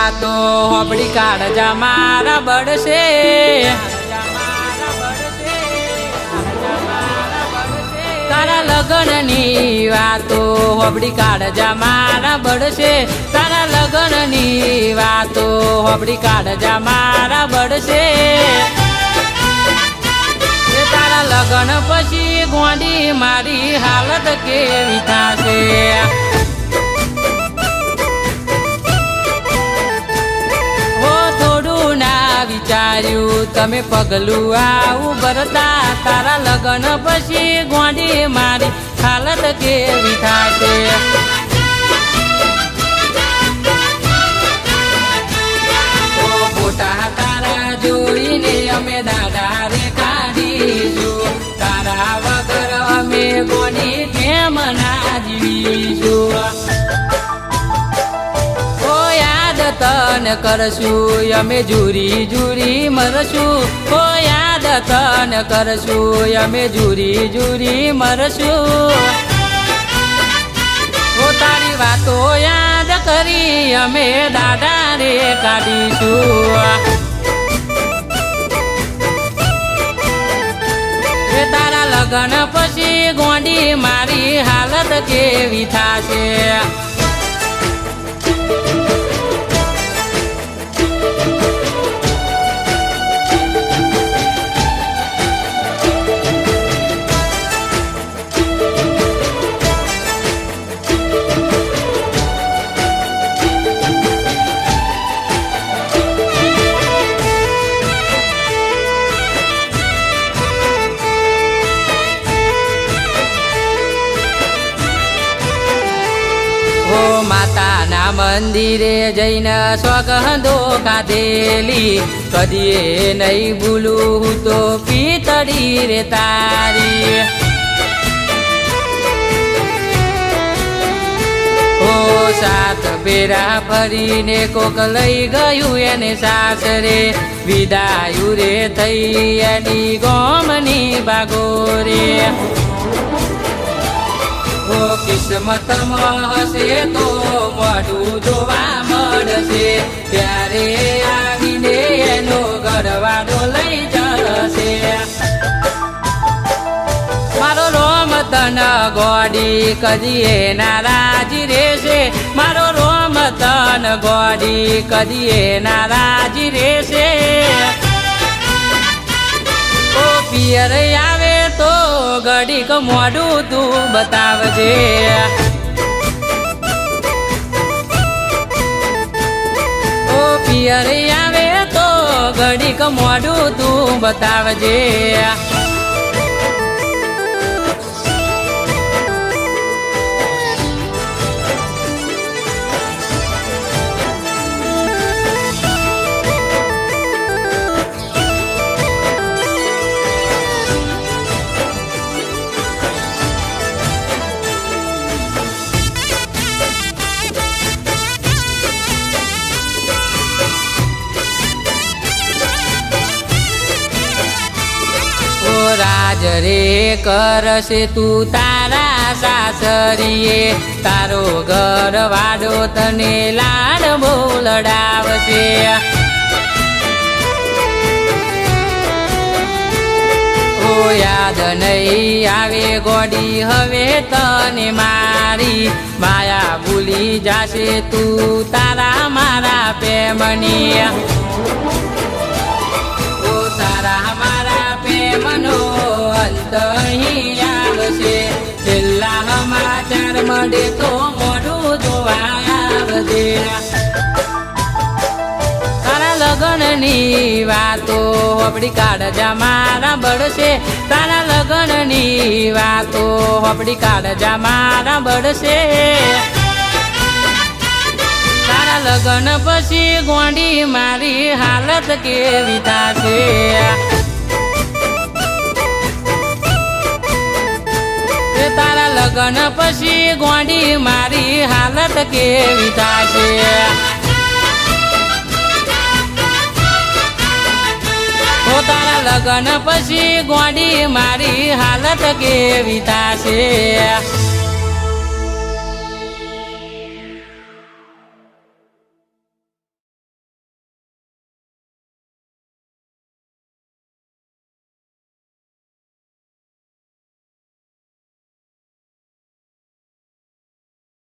વાતો હોબળી કાળજા મારા બળશે તારા લગનની વાતો હોબળી કાળજા મારા બળશે તારા લગનની વાતો હોબળી કાળજા મારા બળશે તારા લગન પછી ગોંડી મારી હાલત કેવી થાશે વિચાર્યું તમે પગલું આવું ભરતા તારા લગન પછી ગોંડી મારી હાલત કેવી થાશે ફોટા તારા જોઈને અમે દાદા રે કાઢીશું તારા વગર અમે ગોંડી કેમ ના જીવીશું તન કરશું અમે જુરી જુરી મરશું ઓ યાદ તન કરશું અમે જુરી જુરી મરશું ઓ તારી વાતો યાદ કરી અમે દાદા રે કાઢીશું તારા લગન પછી ગોંડી મારી હાલત કેવી થાશે માતાના મંદિરે જઈને સ્વગંધો ખાધેલી કદીએ નહીં ભૂલું તો પિતળી રે તારી ઓ સાત બેરા ફરીને કોક લઈ ગયું એને સાસરે વિદાયું રે થઈ એની ગોમની બાગોરે કિસ્મતમાં હશે તો મોઢું જોવા મળશે ત્યારે આવીને એનો ઘરવાળો લઈ જશે મારો રોમ તન ગોડી કદીએ નારાજી રહેશે મારો રોમ તન ગોડી કદીએ નારાજી રહેશે ઓ પિયર આવે તો ઘડીક મોઢું તું બતાવજે ઓ પિયર આવે તો ઘડીક મોઢું તું બતાવજે રાજ રે કરશે તું તારા સાસરીએ તારો ઘર વાડો તને લાડ બહુ લડાવશે ઓ યાદ નહીં આવે ગોડી હવે તને મારી માયા ભૂલી જાશે તું તારા મારા પ્રેમની ઓ તારા મારા પ્રેમનો અંત અહીં આવશે છેલ્લા સમાચાર મળે તો મોઢું જોવા આવજે તારા લગનની વાતો હોબળી કાળજા મારા બળશે તારા લગનની વાતો હોબળી કાળજા મારા બળશે તારા લગન પછી ગોંડી મારી હાલત કેવી થાશે તારા લગન પછી ગોંડી મારી હાલત કેવી થાશે તારા લગન પછી ગોંડી મારી હાલત કેવી થાશે।